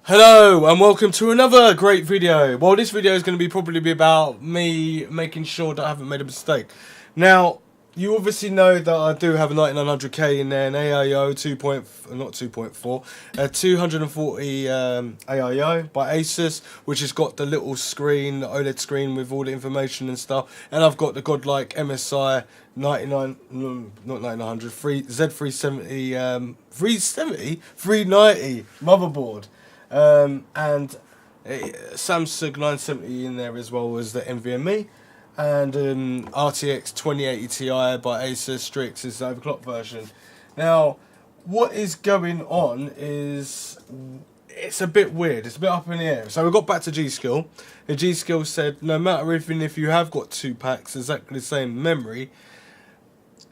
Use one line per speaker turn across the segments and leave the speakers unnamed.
Hello and welcome to another great video. Well, this video is going to probably be about me making sure that I haven't made a mistake. Now, you obviously know that I do have a 9900K in there, an AIO 240 AIO by ASUS, which has got the little screen, the OLED screen with all the information and stuff. And I've got the Godlike MSI Z390 390 motherboard. And Samsung 970 in there as well as the NVMe, and RTX 2080 Ti by ASUS Strix is the overclock version. Now, what is going on is it's a bit weird. It's a bit up in the air. So we got back to GSkill. And GSkill said no matter even if you have got two packs exactly the same memory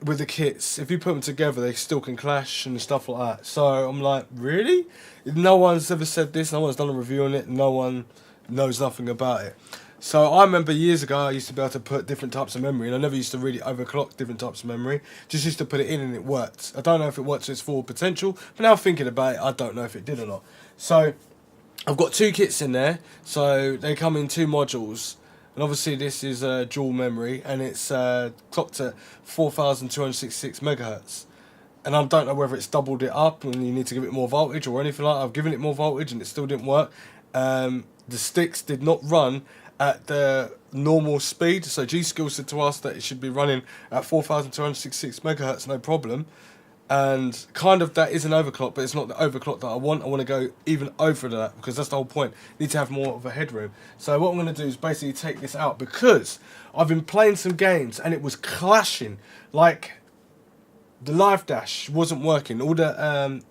with the kits, if you put them together they still can clash and stuff like that. So I'm like, really? No one's ever said this, no one's done a review on it, no one knows nothing about it. So I remember years ago I used to be able to put different types of memory, and I never used to really overclock different types of memory, just used to put it in and it worked. I don't know if it worked to its full potential, but now thinking about it I don't know if it did or not. So I've got two kits in there, so they come in two modules. And obviously this is dual memory, and it's clocked at 4266 megahertz. And I don't know whether it's doubled it up and you need to give it more voltage or anything like that. I've given it more voltage and it still didn't work. The sticks did not run at the normal speed. So GSkill said to us that it should be running at 4266 megahertz, no problem. And kind of that is an overclock, but it's not the overclock that I want. I want to go even over that because that's the whole point. Need to have more of a headroom. So what I'm going to do is basically take this out because I've been playing some games and it was clashing. Like the live dash wasn't working. All the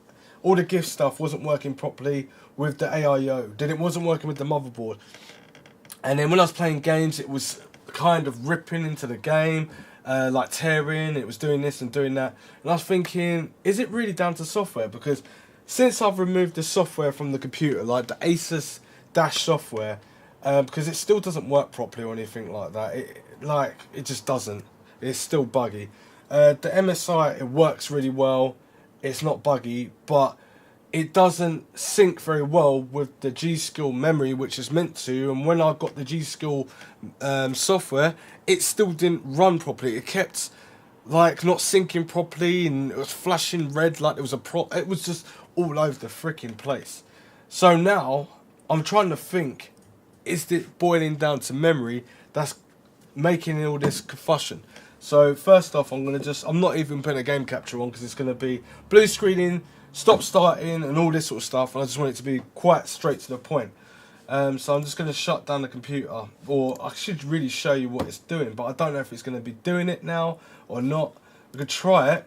GIF stuff wasn't working properly with the AIO. Then it wasn't working with the motherboard. And then when I was playing games, it was kind of ripping into the game. Like tearing, it was doing this and doing that, and I was thinking, is it really down to software? Because since I've removed the software from the computer, like the ASUS dash software, because it still doesn't work properly or anything like that, it just doesn't, it's still buggy. The MSI, it works really well, it's not buggy, but it doesn't sync very well with the GSkill memory, which is meant to. And when I got the GSkill software, it still didn't run properly. It kept like not syncing properly, and it was flashing red like there was a it was just all over the freaking place. So now I'm trying to think, is it boiling down to memory that's making all this confusion? So first off, I'm not even putting a game capture on because it's going to be blue screening, stop starting and all this sort of stuff, and I just want it to be quite straight to the point. So I'm just going to shut down the computer, or I should really show you what it's doing, but I don't know if it's going to be doing it now or not. We could try it.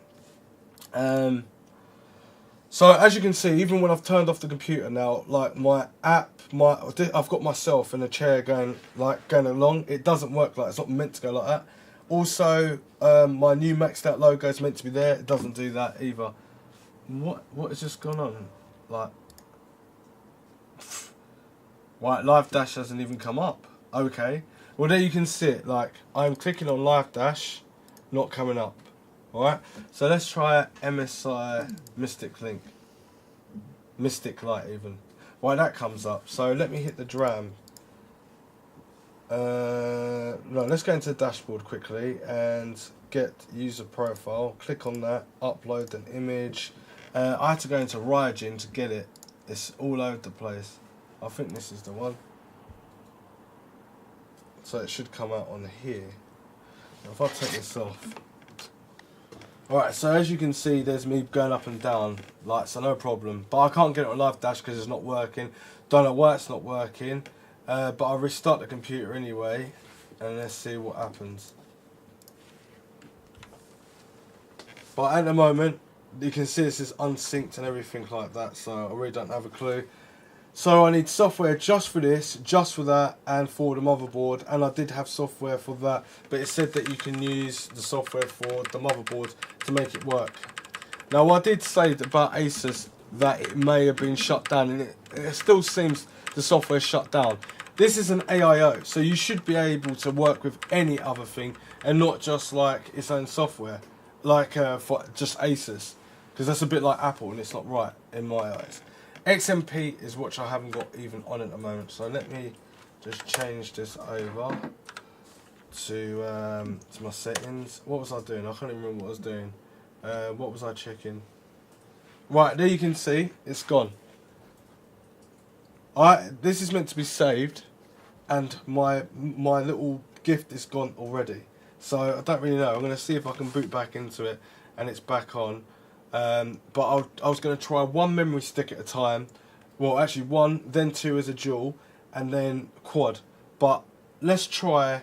So as you can see, even when I've turned off the computer now, like my app, I've got myself in a chair going along. It doesn't work like it's not meant to go like that. Also, my new MXDOUT logo is meant to be there. It doesn't do that either. What has just gone on? Like, right, live dash hasn't even come up. Okay, well there you can see it. Like, I'm clicking on live dash, not coming up. All right, so let's try MSI Mystic Light even. Right, that comes up. So let me hit the DRAM. No, let's go into the dashboard quickly and get user profile. Click on that. Upload an image. I had to go into Ryujin to get it. It's all over the place. I think this is the one. So it should come out on here. Now if I take this off. Alright, so as you can see, there's me going up and down. Like, so no problem. But I can't get it on live dash because it's not working. Don't know why it's not working. But I'll restart the computer anyway. And let's see what happens. But at the moment, you can see this is unsynced and everything like that, so I really don't have a clue. So I need software just for this, just for that, and for the motherboard. And I did have software for that, but it said that you can use the software for the motherboard to make it work. Now I did say about ASUS that it may have been shut down, and it still seems the software shut down. This is an AIO, so you should be able to work with any other thing and not just like its own software, like for just ASUS. Because that's a bit like Apple and it's not right in my eyes. XMP is what I haven't got even on at the moment. So let me just change this over to my settings. What was I doing? I can't even remember what I was doing. What was I checking? Right, there you can see it's gone. This is meant to be saved, and my little gift is gone already. So I don't really know. I'm going to see if I can boot back into it, and it's back on. But I was going to try one memory stick at a time. Well, actually one, then two as a dual, and then quad. But let's try,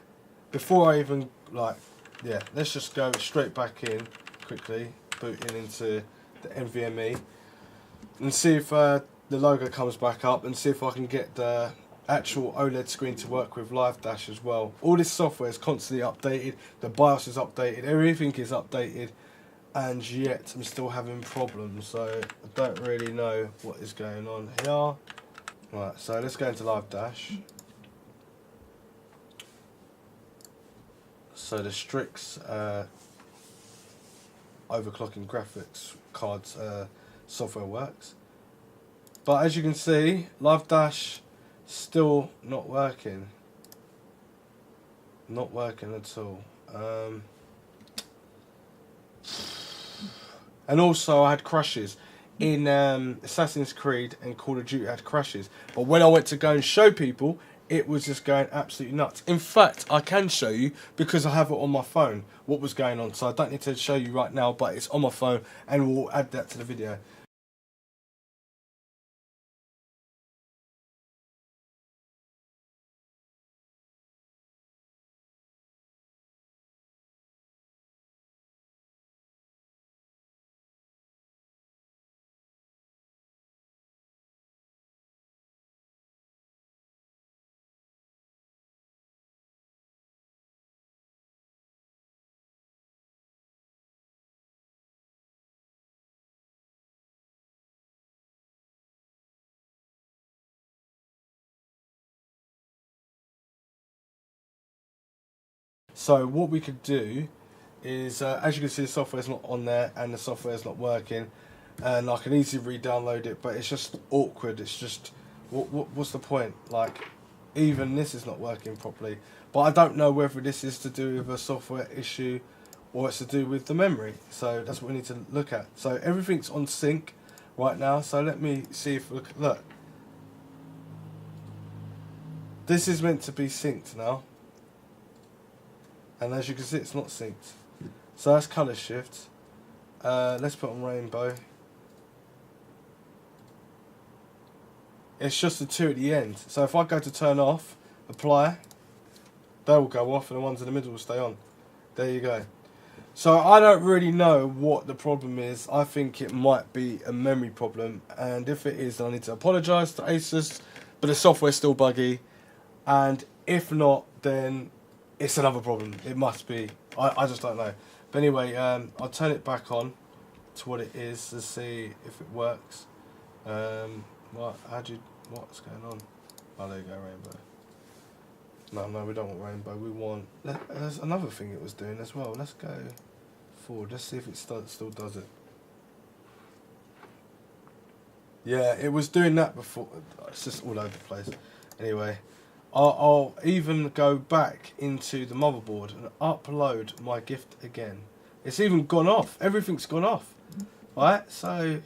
before I even, like, yeah, let's just go straight back in quickly, booting into the NVMe, and see if the logo comes back up, and see if I can get the actual OLED screen to work with Live Dash as well. All this software is constantly updated, the BIOS is updated, everything is updated, and yet I'm still having problems, so I don't really know what is going on here. Right, so let's go into Live Dash. So the Strix overclocking graphics cards software works, but as you can see, Live Dash still not working. Not working at all. And also I had crashes in Assassin's Creed and Call of Duty. I had crashes, but when I went to go and show people, it was just going absolutely nuts. In fact, I can show you, because I have it on my phone, what was going on. So I don't need to show you right now, but it's on my phone, and we'll add that to the video. So what we could do is, as you can see, the software is not on there and the software is not working, and I can easily re-download it, but it's just awkward. It's just, what's the point? Like, even this is not working properly. But I don't know whether this is to do with a software issue or it's to do with the memory. So that's what we need to look at. So everything's on sync right now. So let me see if, look. This is meant to be synced now. And as you can see, it's not synced. So that's colour shift. Let's put on rainbow. It's just the two at the end. So if I go to turn off, apply, they will go off and the ones in the middle will stay on. There you go. So I don't really know what the problem is. I think it might be a memory problem, and if it is, then I need to apologise to ASUS, but the software's still buggy, and if not, then it's another problem. It must be. I just don't know. But anyway, I'll turn it back on to what it is to see if it works. What's going on? Oh, there you go, rainbow. No, we don't want rainbow. We want. There's another thing it was doing as well. Let's go forward. Let's see if it still does it. Yeah, it was doing that before. It's just all over the place. Anyway, I'll even go back into the motherboard and upload my gift again. It's even gone off. Everything's gone off. Right, so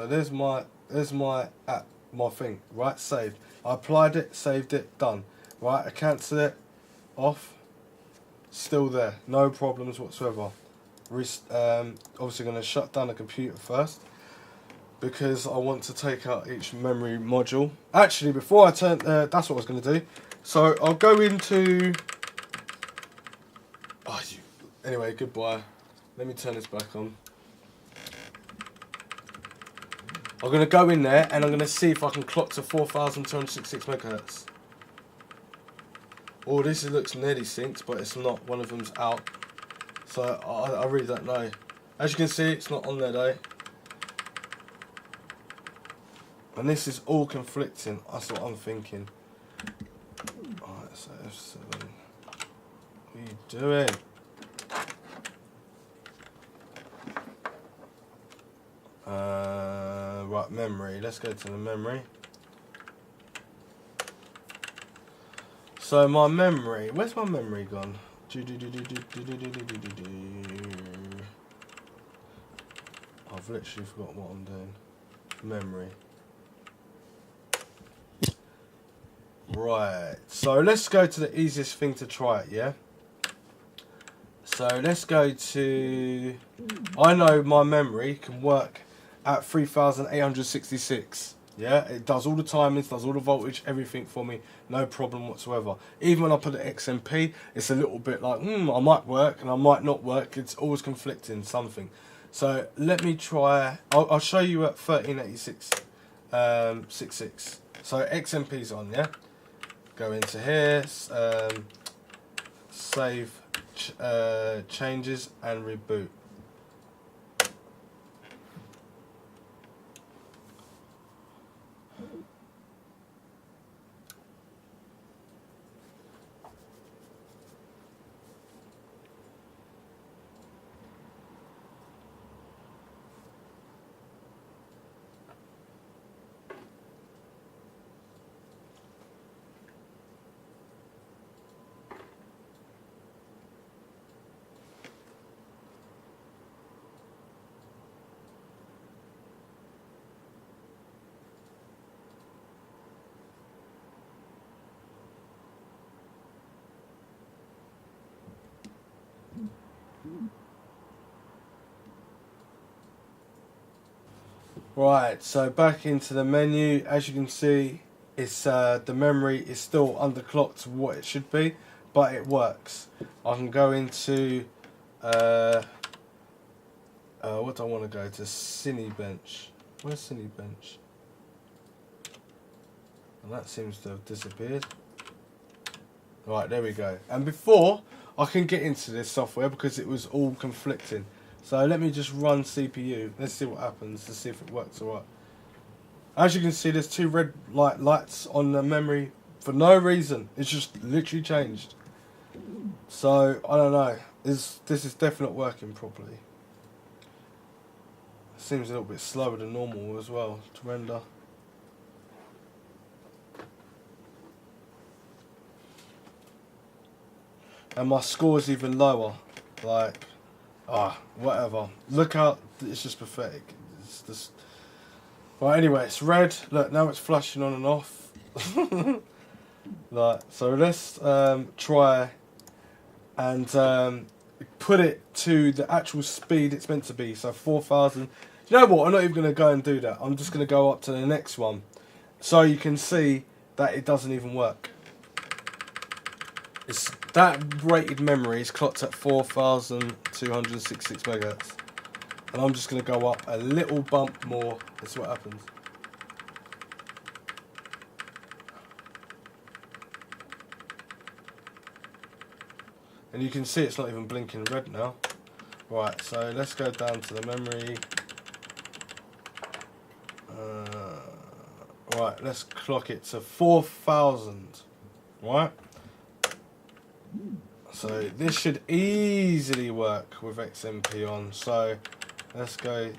there's my app, my thing. Right, saved. I applied it, saved it, done. Right, I cancel it, off. Still there, no problems whatsoever. Obviously going to shut down the computer first, because I want to take out each memory module. Actually, before I turn, that's what I was going to do. So I'll go into. Anyway, goodbye. Let me turn this back on. I'm going to go in there and I'm going to see if I can clock to 4,266 megahertz. Oh, this looks nearly synced, but it's not. One of them's out. So I really don't know. As you can see, it's not on there though. And this is all conflicting. That's what I'm thinking. Alright, so F7. What are you doing? Right, Right, memory. Let's go to the memory. So my memory, where's my memory gone? I've literally forgot what I'm doing. Memory. Right, so let's go to the easiest thing to try it, yeah? So let's go to, I know my memory can work at 3866. Yeah, it does all the timings, does all the voltage, everything for me, no problem whatsoever. Even when I put the XMP, it's a little bit like, I might work and I might not work. It's always conflicting something. So let me try, I'll show you at 1386, 66. So XMP's on, yeah? Go into here, save changes and reboot. Right, so back into the menu. As you can see, it's the memory is still underclocked to what it should be, but it works. I can go into what do I want to go to? Cinebench. Where's Cinebench? And that seems to have disappeared. Right, there we go. And before I can get into this software because it was all conflicting. So let me just run CPU. Let's see what happens to see if it works alright. As you can see, there's two red lights on the memory for no reason. It's just literally changed. So I don't know. This is definitely not working properly. It seems a little bit slower than normal as well to render. And my score's even lower. Like, whatever. Look out, it's just pathetic. It's just... Right, anyway, it's red. Look, now it's flashing on and off. Like, so let's try and put it to the actual speed it's meant to be. So 4,000. You know what? I'm not even going to go and do that. I'm just going to go up to the next one. So you can see that it doesn't even work. It's that rated memory is clocked at 4,266 megahertz, and I'm just going to go up a little bump more. That's what happens. And you can see it's not even blinking red now. Right, so let's go down to the memory. Right, let's clock it to 4,000. Right. So this should easily work with XMP on. So let's go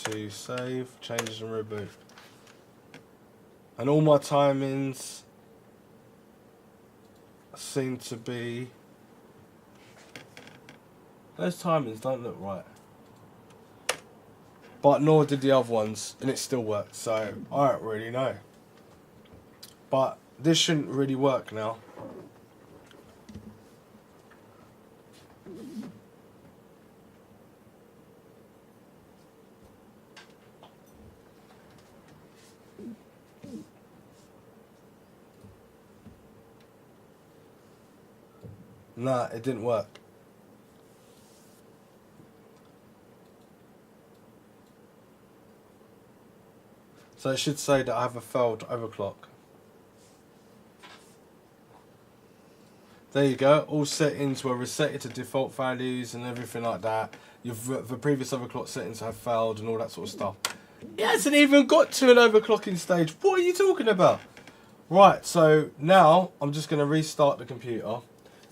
to save, changes and reboot. And all my timings seem to be... Those timings don't look right. But nor did the other ones, and it still worked. So I don't really know. But this shouldn't really work now. Nah, it didn't work. So it should say that I have a failed overclock. There you go. All settings were resetted to default values and everything like that. The previous overclock settings have failed and all that sort of stuff. It hasn't even got to an overclocking stage. What are you talking about? Right, so now I'm just going to restart the computer.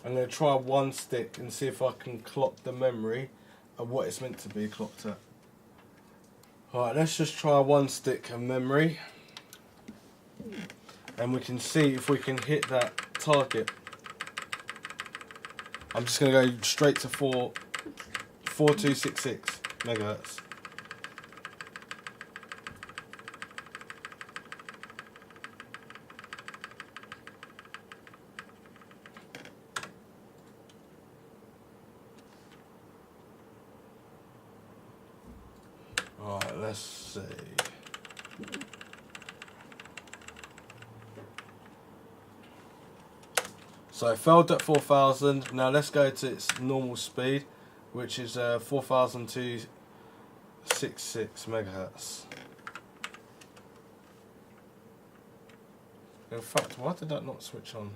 I'm going to try one stick and see if I can clock the memory at what it's meant to be clocked at. Alright, let's just try 1 stick of memory. And we can see if we can hit that target. I'm just going to go straight to 4266 megahertz. Alright, let's see. So it failed at 4000. Now let's go to its normal speed, which is 4266 megahertz. In fact, why did that not switch on?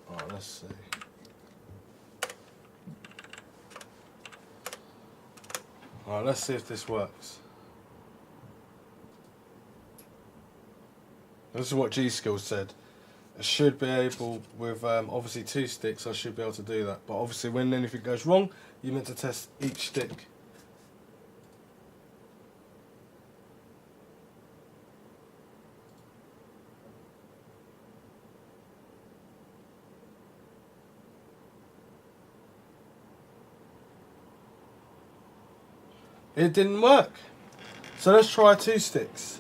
Alright, let's see. Alright, let's see if this works. This is what GSkill said. I should be able, with obviously 2 sticks, I should be able to do that. But obviously when anything goes wrong, you're meant to test each stick. It didn't work. So let's try 2 sticks.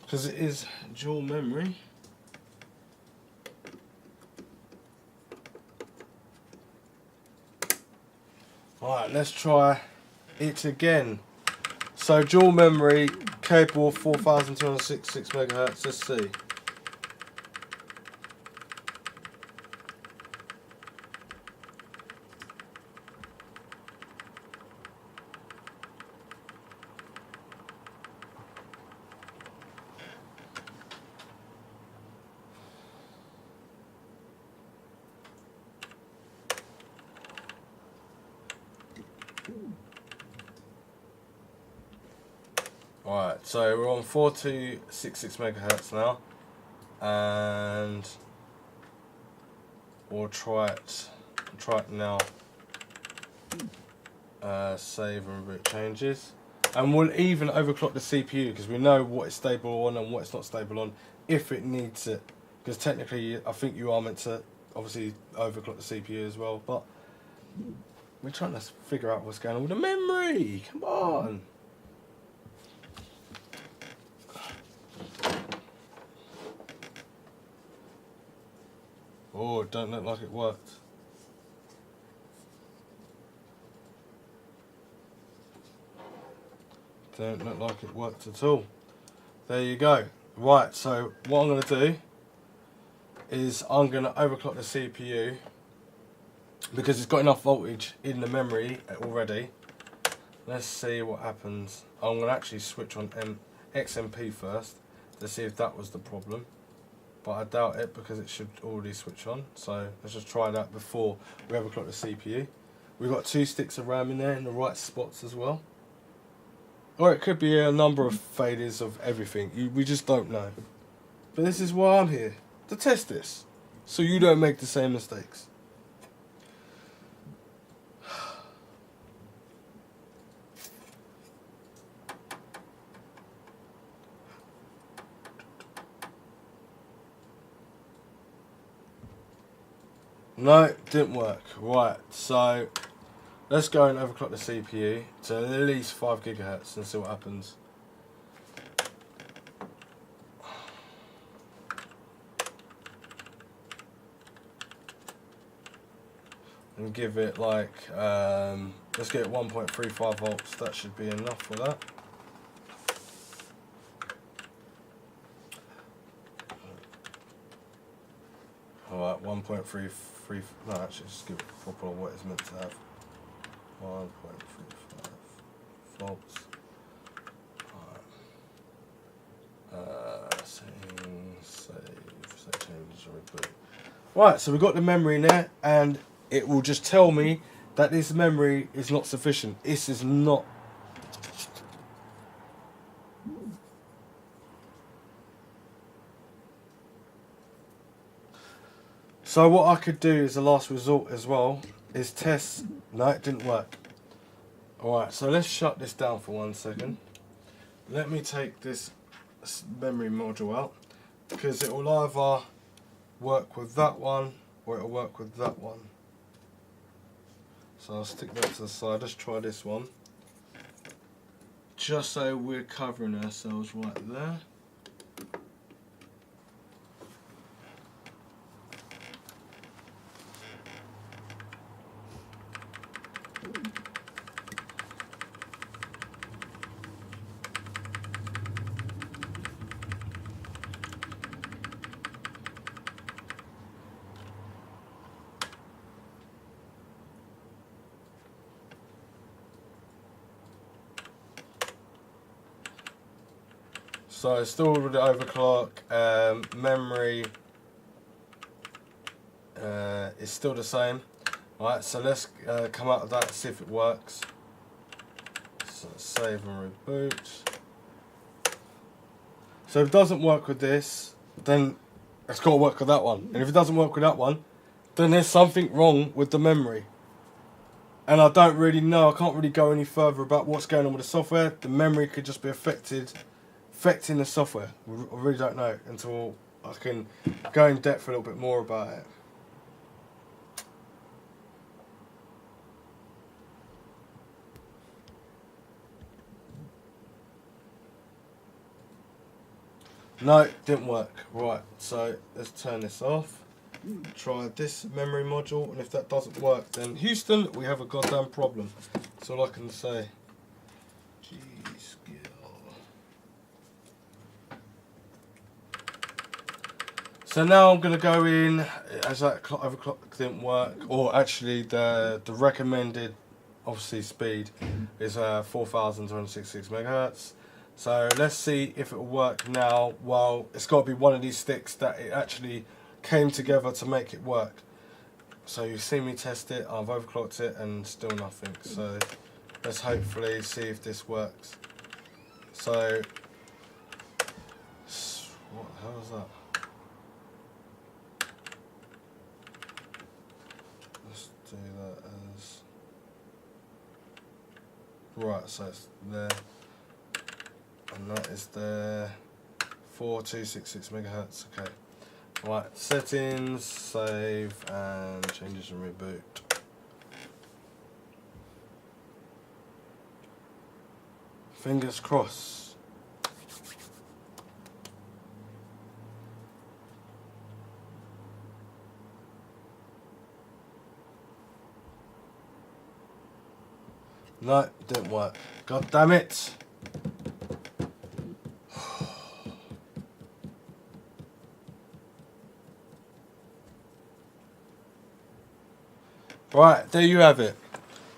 Because it is dual memory. Alright, let's try it again. So dual memory, capable of 4266 megahertz. Let's see. Alright, so we're on 4266 megahertz now, and we'll try it now. Save and root changes, and we'll even overclock the CPU because we know what it's stable on and what it's not stable on if it needs it. Because technically, I think you are meant to obviously overclock the CPU as well, but we're trying to figure out what's going on with the memory. Come on. Oh, it don't look like it worked. Don't look like it worked at all. There you go. Right, so what I'm going to do is I'm going to overclock the CPU because it's got enough voltage in the memory already. Let's see what happens. I'm going to actually switch on XMP first to see if that was the problem. But I doubt it because it should already switch on. So let's just try that before we overclock the CPU. We've got 2 sticks of RAM in there in the right spots as well. Or it could be a number of failures of everything. We just don't know. But this is why I'm here, to test this, so you don't make the same mistakes. No, it didn't work. Right, so let's go and overclock the CPU to at least 5 gigahertz and see what happens. And give it like, let's get 1.35 volts. That should be enough for that. Alright, 1.33, no, actually just give it proper what it's meant to have. 1.35 volts. Alright. Save changes, reboot. Right, so we've got the memory in there, and it will just tell me that this memory is not sufficient. This is not. So what I could do as a last resort as well is test. No, it didn't work. Alright, so let's shut this down for 1 second. Let me take this memory module out, because it will either work with that one or it will work with that one. So I'll stick that to the side. Let's try this one, just so we're covering ourselves right there. So still with the overclock, memory is still the same. Alright, so let's come out of that, see if it works. So save and reboot. So if it doesn't work with this, then it's got to work with that one. And if it doesn't work with that one, then there's something wrong with the memory. And I don't really know, I can't really go any further about what's going on with the software. The memory could just be affecting the software. I really don't know until I can go in depth a little bit more about it. No, it didn't work. Right, so let's turn this off. Try this memory module, and if that doesn't work, then Houston, we have a goddamn problem. That's all I can say. GSkill. So now I'm going to go in, as that overclock didn't work, or actually the recommended, obviously, speed is 4,266 megahertz. So let's see if it will work now. Well, it's got to be one of these sticks that it actually came together to make it work. So you see me test it, I've overclocked it, and still nothing. So let's hopefully see if this works. So, what the hell is that? Let's do that as, right, so it's there. And that is there, 4266 megahertz. Okay. Right, settings, save, and changes and reboot. Fingers crossed. No, didn't work. God damn it. Right, there you have it.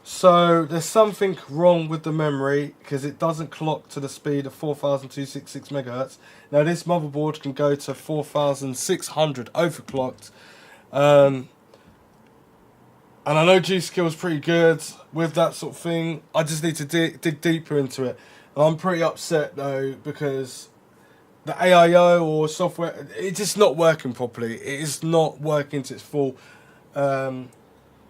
So there's something wrong with the memory because it doesn't clock to the speed of 4,266 megahertz. Now this motherboard can go to 4,600 overclocked. And I know GSkill is pretty good with that sort of thing. I just need to dig deeper into it. And I'm pretty upset though because the AIO or software, it's just not working properly. It is not working to its full.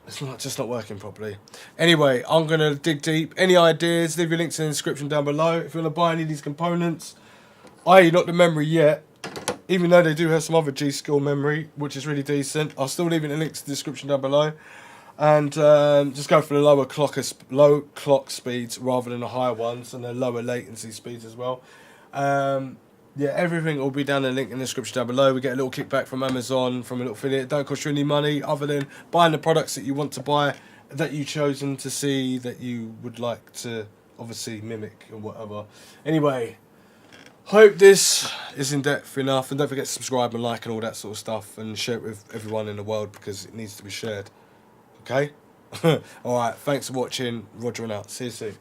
It's just not working properly. Anyway, I'm going to dig deep. Any ideas, leave your links in the description down below. If you want to buy any of these components, i.e. not the memory yet, even though they do have some other GSkill memory, which is really decent, I'll still leave it in the links in the description down below. And just go for the low clock speeds rather than the higher ones, and the lower latency speeds as well. Yeah, everything will be down in the link in the description down below. We get a little kickback from Amazon, from a little affiliate. It don't cost you any money other than buying the products that you want to buy, that you've chosen to see, that you would like to obviously mimic or whatever. Anyway, hope this is in depth enough, and don't forget to subscribe and like and all that sort of stuff, and share it with everyone in the world because it needs to be shared. Okay? Alright, thanks for watching. Roger and out. See you soon.